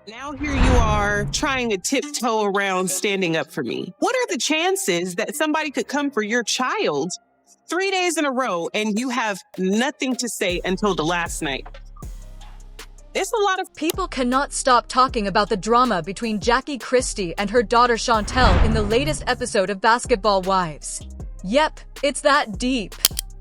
Now here you are trying to tiptoe around standing up for me. What are the chances that somebody could come for your child 3 days in a row and you have nothing to say until the last night? It's a lot of people cannot stop talking about the drama between Jackie Christie and her daughter Shantel in the latest episode of Basketball Wives. Yep, it's that deep.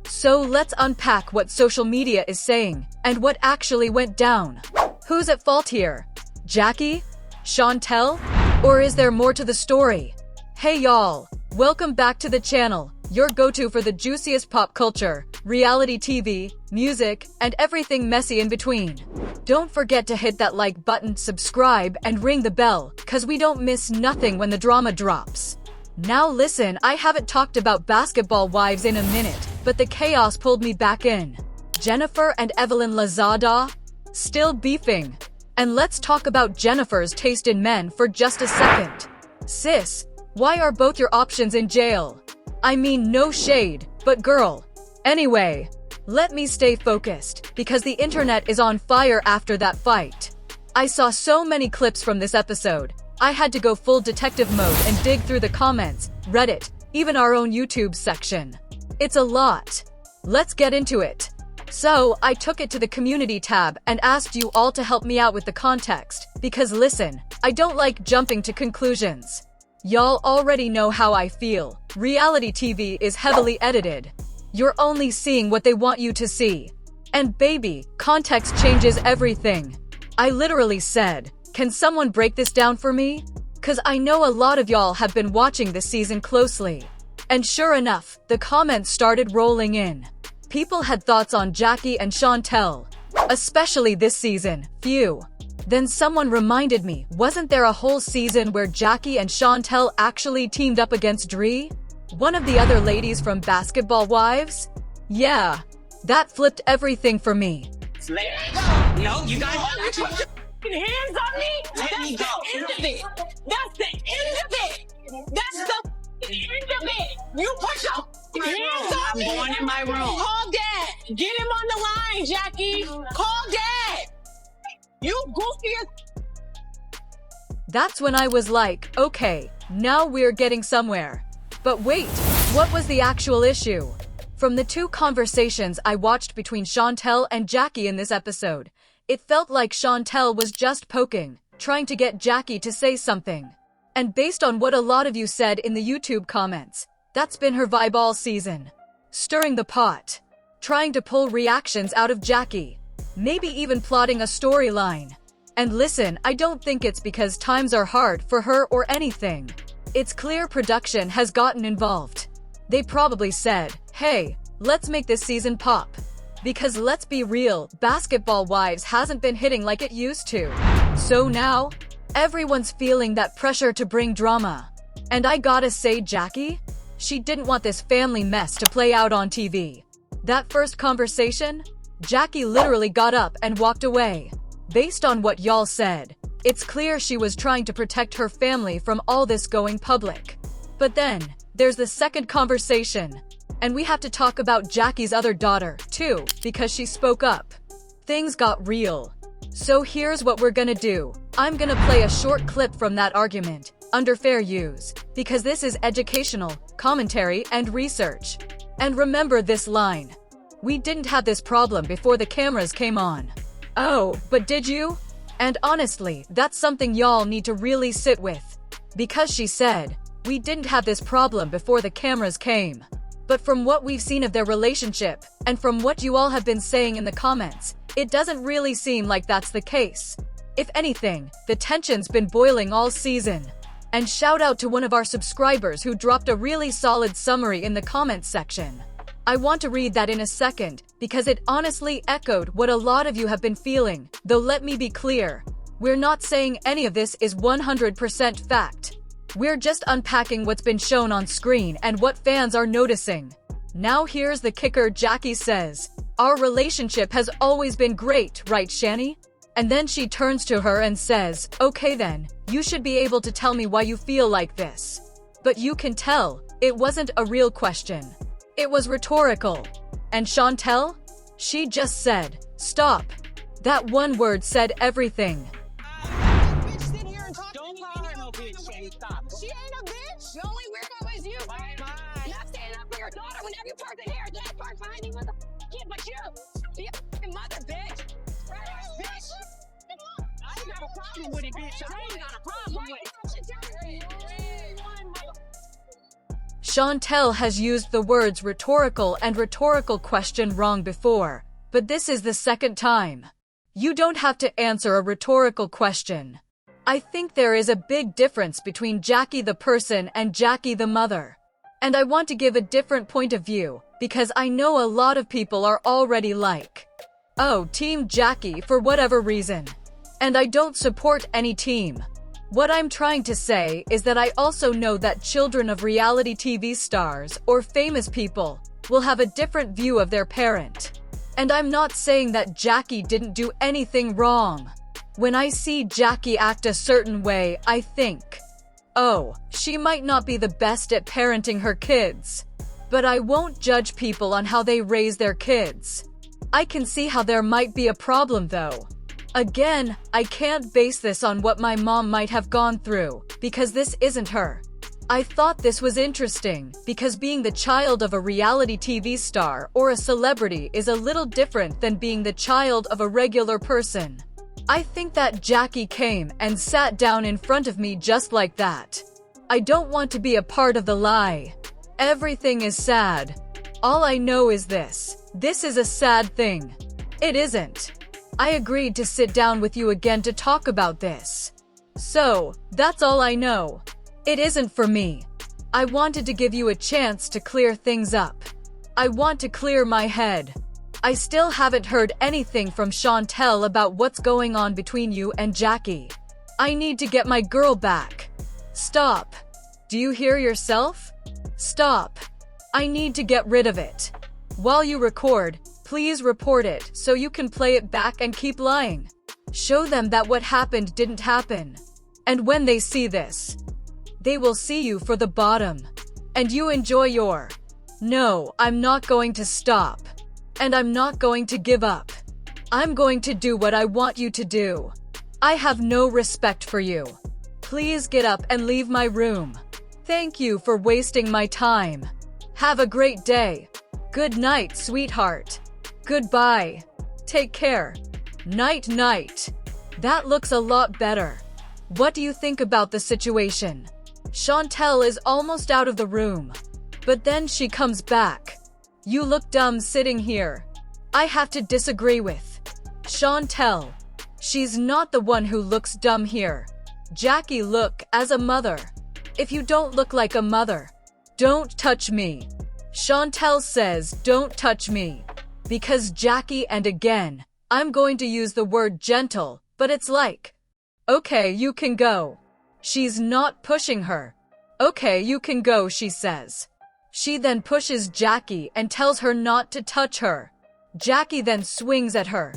So let's unpack what social media is saying and what actually went down. Who's at fault here? Jackie? Shantel? Or is there more to the story? Hey y'all, welcome back to the channel, your go-to for the juiciest pop culture, reality TV, music, and everything messy in between. Don't forget to hit that like button, subscribe, and ring the bell, cause we don't miss nothing when the drama drops. Now listen, I haven't talked about Basketball Wives in a minute, but the chaos pulled me back in. Jennifer and Evelyn Lozada? Still beefing. And let's talk about Jennifer's taste in men for just a second. Sis, why are both your options in jail? I mean, no shade, but girl. Anyway, let me stay focused, because the internet is on fire after that fight. I saw so many clips from this episode. I had to go full detective mode and dig through the comments, Reddit, even our own YouTube section. It's a lot. Let's get into it. So, I took it to the community tab and asked you all to help me out with the context, because listen, I don't like jumping to conclusions. Y'all already know how I feel. Reality TV is heavily edited. You're only seeing what they want you to see. And baby, context changes everything. I literally said, can someone break this down for me? Cause I know a lot of y'all have been watching this season closely. And sure enough, the comments started rolling in. People had thoughts on Jackie and Shantel, especially this season, phew. Then someone reminded me, wasn't there a whole season where Jackie and Shantel actually teamed up against Dree? One of the other ladies from Basketball Wives? Yeah, that flipped everything for me. No, you guys put your hands on me? That's the end of it. That's the end of it. That's the end of it. You put your hands on me. I'm going in my room. Call Dad. Get him on the line, Jackie. Call Dad. You goofy as... That's when I was like, okay, now we're getting somewhere. But wait, what was the actual issue? From the two conversations I watched between Shantel and Jackie in this episode, it felt like Shantel was just poking, trying to get Jackie to say something. And based on what a lot of you said in the YouTube comments, that's been her vibe all season. Stirring the pot. Trying to pull reactions out of Jackie. Maybe even plotting a storyline. And listen, I don't think it's because times are hard for her or anything. It's clear production has gotten involved. They probably said, hey, let's make this season pop. Because let's be real, Basketball Wives hasn't been hitting like it used to. So now, everyone's feeling that pressure to bring drama. And I gotta say, Jackie? She didn't want this family mess to play out on TV. That first conversation, Jackie literally got up and walked away. Based on what y'all said, it's clear she was trying to protect her family from all this going public. But then, there's the second conversation. And we have to talk about Jackie's other daughter, too, because she spoke up. Things got real. So here's what we're gonna do. I'm gonna play a short clip from that argument, under fair use, because this is educational, commentary, and research. And remember this line. We didn't have this problem before the cameras came on. Oh, but did you? And honestly, that's something y'all need to really sit with. Because she said, we didn't have this problem before the cameras came. But from what we've seen of their relationship, and from what you all have been saying in the comments, it doesn't really seem like that's the case. If anything, the tension's been boiling all season. And shout out to one of our subscribers who dropped a really solid summary in the comments section. I want to read that in a second, because it honestly echoed what a lot of you have been feeling, though let me be clear. We're not saying any of this is 100% fact. We're just unpacking what's been shown on screen and what fans are noticing. Now here's the kicker. Jackie says, our relationship has always been great, right, Shani? And then she turns to her and says, okay then, you should be able to tell me why you feel like this. But you can tell, it wasn't a real question. It was rhetorical. And Shantel? She just said, stop. That one word said everything. fucking person here, that person behind me was a kid, but you, your fucking mother, bitch. Right, bitch. I ain't got a problem with it, bitch. I ain't got a problem with it. Shantel has used the words rhetorical and rhetorical question wrong before, but this is the second time. You don't have to answer a rhetorical question. I think there is a big difference between Jackie the person and Jackie the mother. And I want to give a different point of view, because I know a lot of people are already like, oh, Team Jackie for whatever reason. And I don't support any team. What I'm trying to say is that I also know that children of reality TV stars or famous people will have a different view of their parent. And I'm not saying that Jackie didn't do anything wrong. When I see Jackie act a certain way, I think, oh, she might not be the best at parenting her kids. But I won't judge people on how they raise their kids. I can see how there might be a problem though. Again, I can't base this on what my mom might have gone through, because this isn't her. I thought this was interesting, because being the child of a reality TV star or a celebrity is a little different than being the child of a regular person. I think that Jackie came and sat down in front of me just like that. I don't want to be a part of the lie. Everything is sad. All I know is this. This is a sad thing. It isn't. I agreed to sit down with you again to talk about this. So, that's all I know. It isn't for me. I wanted to give you a chance to clear things up. I want to clear my head. I still haven't heard anything from Shantel about what's going on between you and Jackie. I need to get my girl back. Stop. Do you hear yourself? Stop. I need to get rid of it. While you record, please report it so you can play it back and keep lying. Show them that what happened didn't happen. And when they see this, they will see you for the bottom. And you enjoy your... No, I'm not going to stop. And I'm not going to give up. I'm going to do what I want you to do. I have no respect for you. Please get up and leave my room. Thank you for wasting my time. Have a great day. Good night, sweetheart. Goodbye. Take care. Night, night. That looks a lot better. What do you think about the situation? Shantel is almost out of the room. But then she comes back. You look dumb sitting here. I have to disagree with Shantel. She's not the one who looks dumb here. Jackie, look as a mother. If you don't look like a mother, don't touch me. Shantel says, don't touch me. Because Jackie, and again, I'm going to use the word gentle, but it's like, okay, you can go. She's not pushing her. Okay, you can go, she says. She then pushes Jackie and tells her not to touch her. Jackie then swings at her.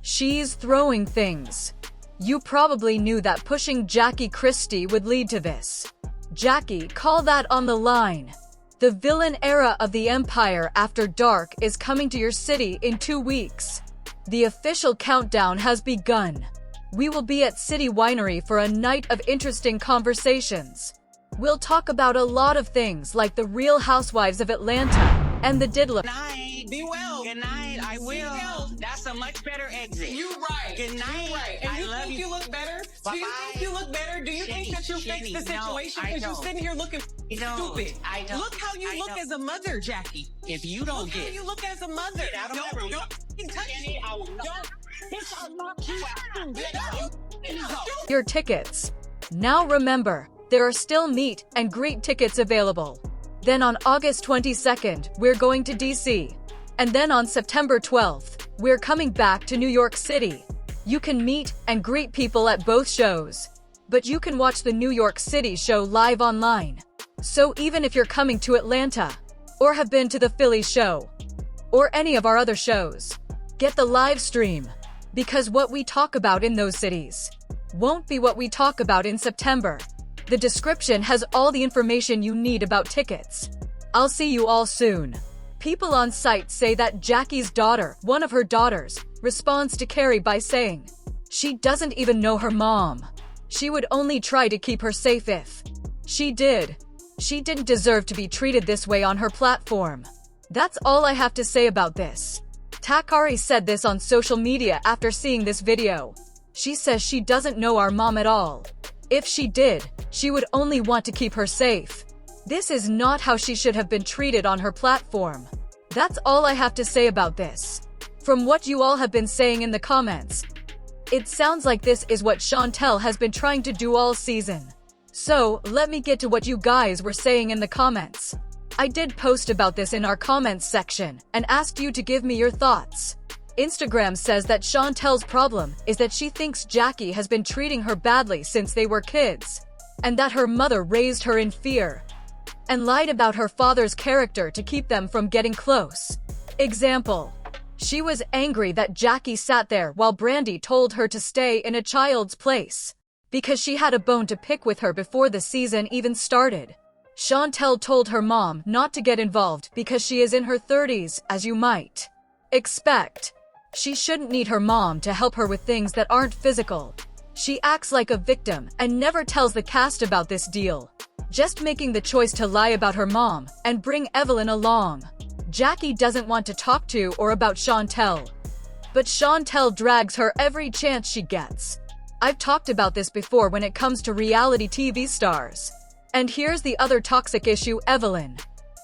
She's throwing things. You probably knew that pushing Jackie Christie would lead to this. Jackie, call that on the line. The villain era of the Empire After Dark is coming to your city in 2 weeks. The official countdown has begun. We will be at City Winery for a night of interesting conversations. We'll talk about a lot of things like the Real Housewives of Atlanta and the Diddler. Good night. Be well. Good night. I Be will. well. That's a much better exit. You right. Good night. You right. And I you love think you. you look better? Do you Bye-bye. think you look better? Do you think that you fixed the Shitty. No, situation? I Because you're don't. sitting here looking I don't. stupid. I don't. Look how you I look don't. as a mother, Jackie. If you don't Look how get you look as a mother. Get out of my room. Don't touch me. I will not. Don't. Bitch, I'll knock you out. Your tickets. Now remember, there are still meet and greet tickets available. Then on August 22nd, we're going to DC. And then on September 12th, we're coming back to New York City. You can meet and greet people at both shows. But you can watch the New York City show live online. So even if you're coming to Atlanta, or have been to the Philly show, or any of our other shows, get the live stream. Because what we talk about in those cities won't be what we talk about in September. The description has all the information you need about tickets. I'll see you all soon. People on site say that Jackie's daughter, one of her daughters, responds to Carrie by saying, she doesn't even know her mom. She would only try to keep her safe if she did. She didn't deserve to be treated this way on her platform. That's all I have to say about this. Takari said this on social media after seeing this video. She says she doesn't know our mom at all. If she did, she would only want to keep her safe. This is not how she should have been treated on her platform. That's all I have to say about this. From what you all have been saying in the comments, it sounds like this is what Shantel has been trying to do all season. So, let me get to what you guys were saying in the comments. I did post about this in our comments section and asked you to give me your thoughts. Instagram says that Shantel's problem is that she thinks Jackie has been treating her badly since they were kids, and that her mother raised her in fear and lied about her father's character to keep them from getting close. Example: she was angry that Jackie sat there while Brandy told her to stay in a child's place because she had a bone to pick with her before the season even started. Shantel told her mom not to get involved because she is in her 30s, as you might expect. She shouldn't need her mom to help her with things that aren't physical. She acts like a victim and never tells the cast about this deal, just making the choice to lie about her mom and bring Evelyn along. Jackie doesn't want to talk to or about Shantel, but Shantel drags her every chance she gets. I've talked about this before when it comes to reality TV stars. And here's the other toxic issue: Evelyn.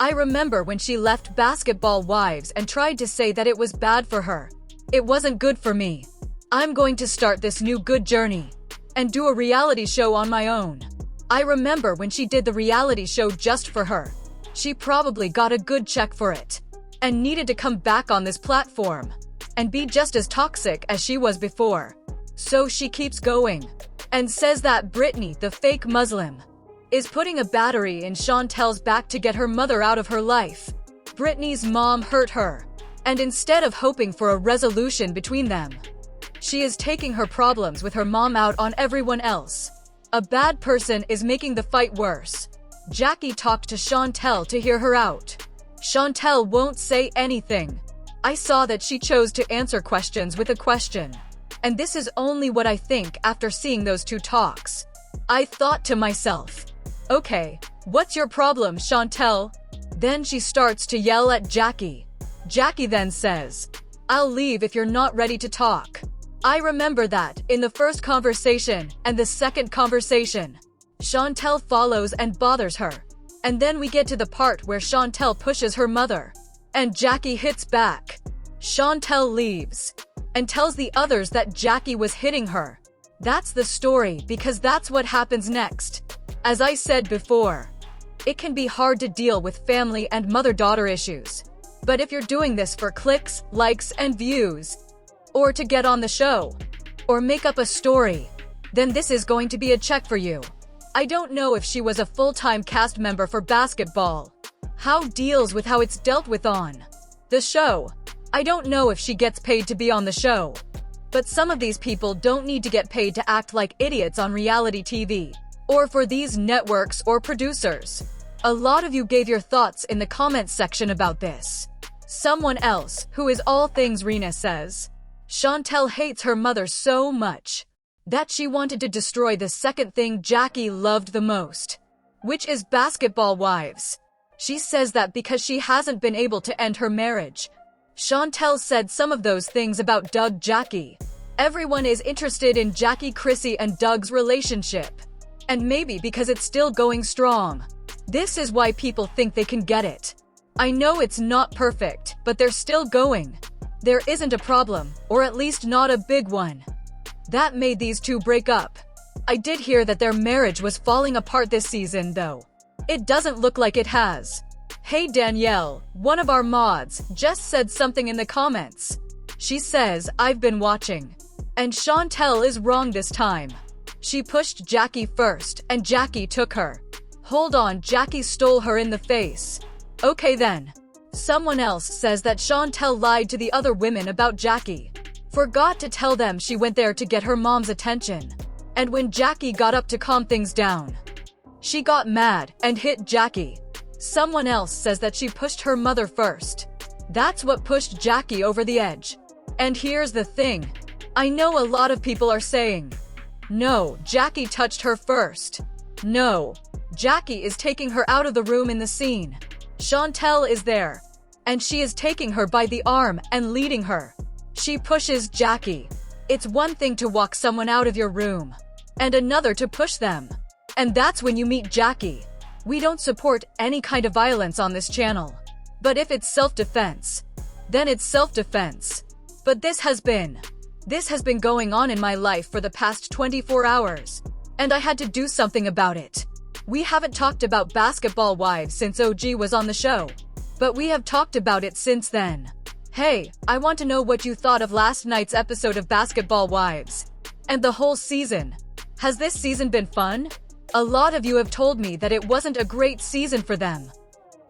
I remember when she left Basketball Wives and tried to say that it was bad for her. It wasn't good for me. I'm going to start this new good journey and do a reality show on my own. I remember when she did the reality show just for her. She probably got a good check for it and needed to come back on this platform and be just as toxic as she was before. So she keeps going and says that Brittany, the fake Muslim, is putting a battery in Shantel's back to get her mother out of her life. Brittany's mom hurt her, and instead of hoping for a resolution between them, she is taking her problems with her mom out on everyone else. A bad person is making the fight worse. Jackie talked to Shantel to hear her out. Shantel won't say anything. I saw that she chose to answer questions with a question. And this is only what I think after seeing those two talks. I thought to myself, okay, what's your problem, Shantel? Then she starts to yell at Jackie. Jackie then says, I'll leave if you're not ready to talk. I remember that in the first conversation and the second conversation, Shantel follows and bothers her. And then we get to the part where Shantel pushes her mother, and Jackie hits back. Shantel leaves and tells the others that Jackie was hitting her. That's the story, because that's what happens next. As I said before, it can be hard to deal with family and mother-daughter issues. But if you're doing this for clicks, likes, and views, or to get on the show, or make up a story, then this is going to be a check for you. I don't know if she was a full-time cast member for Basketball. How deals with how it's dealt with on the show. I don't know if she gets paid to be on the show. But some of these people don't need to get paid to act like idiots on reality TV, or for these networks or producers. A lot of you gave your thoughts in the comments section about this. Someone else, who is all things Rena, says, Shantel hates her mother so much that she wanted to destroy the second thing Jackie loved the most, which is Basketball Wives. She says that because she hasn't been able to end her marriage. Shantel said some of those things about Doug Jackie. Everyone is interested in Jackie, Christie, and Doug's relationship. And maybe because it's still going strong. This is why people think they can get it. I know it's not perfect, but they're still going. There isn't a problem, or at least not a big one, that made these two break up. I did hear that their marriage was falling apart this season, though. It doesn't look like it has. Hey Danielle, one of our mods, just said something in the comments. She says, I've been watching. And Shantel is wrong this time. She pushed Jackie first, and Jackie took her. Hold on, Jackie stole her in the face. Okay then. Someone else says that Shantel lied to the other women about Jackie. Forgot to tell them she went there to get her mom's attention. And when Jackie got up to calm things down, she got mad and hit Jackie. Someone else says that she pushed her mother first. That's what pushed Jackie over the edge. And here's the thing. I know a lot of people are saying, no, Jackie touched her first. No, Jackie is taking her out of the room in the scene. Shantel is there. and she is taking her by the arm and leading her. She pushes Jackie. It's one thing to walk someone out of your room, and another to push them. And that's when you meet Jackie. We don't support any kind of violence on this channel. But if it's self-defense, then it's self-defense. But this has been going on in my life for the past 24 hours, and I had to do something about it. We haven't talked about Basketball Wives since OG was on the show, but we have talked about it since then. Hey, I want to know what you thought of last night's episode of Basketball Wives and the whole season. Has this season been fun? A lot of you have told me that it wasn't a great season for them.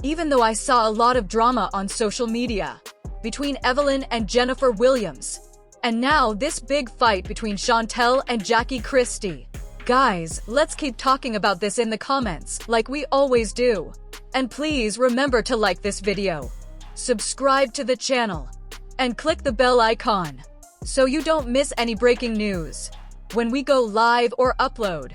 Even though I saw a lot of drama on social media between Evelyn and Jennifer Williams. And now this big fight between Shantel and Jackie Christie. Guys, let's keep talking about this in the comments like we always do. And please remember to like this video, subscribe to the channel, and click the bell icon so you don't miss any breaking news when we go live or upload.